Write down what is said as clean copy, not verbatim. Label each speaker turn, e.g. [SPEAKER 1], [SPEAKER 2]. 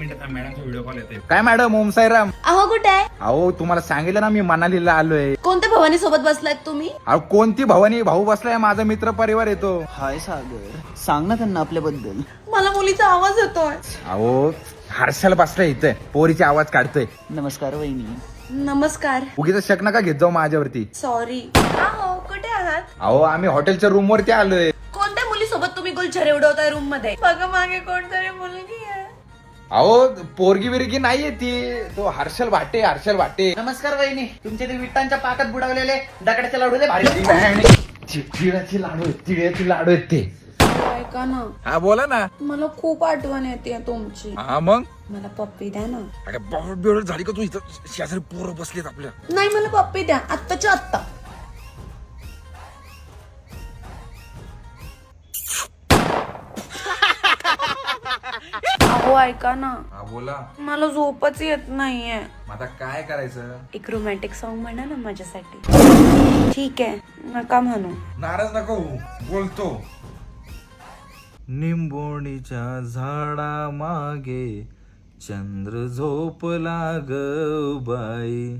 [SPEAKER 1] Minute मॅडमचा video call येते.
[SPEAKER 2] काय madam Om Sairam.
[SPEAKER 3] अहो कुठे आहे?
[SPEAKER 2] अहो तुम्हाला सांगितलं ना मी मनालीला आलोय.
[SPEAKER 3] कोणत्या भवानी सोबत बसलायत तुम्ही?
[SPEAKER 2] अहो कोणती भवानी? भाऊ बसलाय, माझा मित्र परिवार येतो.
[SPEAKER 4] हाय सागर, सांग ना त्यांना आपल्याबद्दल.
[SPEAKER 3] मला मुलीचा आवाज येतोय.
[SPEAKER 2] अहो हर्षल बसलाय इथे, पोरीचा आवाज काढतोय.
[SPEAKER 4] नमस्कार वहिनी.
[SPEAKER 3] नमस्कार.
[SPEAKER 2] उगीच शक नका घेत जाऊ माझ्यावरती.
[SPEAKER 3] सॉरी. अहो कुठे आहात?
[SPEAKER 2] अहो आम्ही हॉटेलच्या रूम वरती आलोय.
[SPEAKER 3] कोणत्या मुलीसोबत तुम्ही गुलछरे उडवताय रूम मध्ये? बघा मागे कोणतरी मुलगी आहे.
[SPEAKER 2] अहो पोरगी बिरगी नाहीये ती, तो हर्षल भाटे.
[SPEAKER 4] नमस्कार वहिनी. तुमच्या ते विटांच्या पाकात बुडवलेले दगडाच्या लाडू दे भारी.
[SPEAKER 2] तिळाची लाडू आहेत ते.
[SPEAKER 3] ऐका ना,
[SPEAKER 2] हा बोला ना.
[SPEAKER 3] मला खूप आठवण येते तुमची.
[SPEAKER 2] हा मग
[SPEAKER 3] मला पप्पी द्या ना.
[SPEAKER 2] अगं बाबा झाली का तू? इथं शेजारी पोरं बसलेत आपल्या.
[SPEAKER 3] नाही मला पप्पी द्या आत्ताच्या आत्ता. अहो ऐका ना,
[SPEAKER 2] हा बोला.
[SPEAKER 3] मला झोपच येत नाहीये.
[SPEAKER 2] आता काय करायचं?
[SPEAKER 3] एक रोमॅन्टिक सॉन्ग म्हणा ना माझ्यासाठी. ठीक आहे, नका म्हणू.
[SPEAKER 2] नाराज नको होऊ, बोलतो. निंबोणीच्या झाडा मागे चंद्र झोपला ग बाई.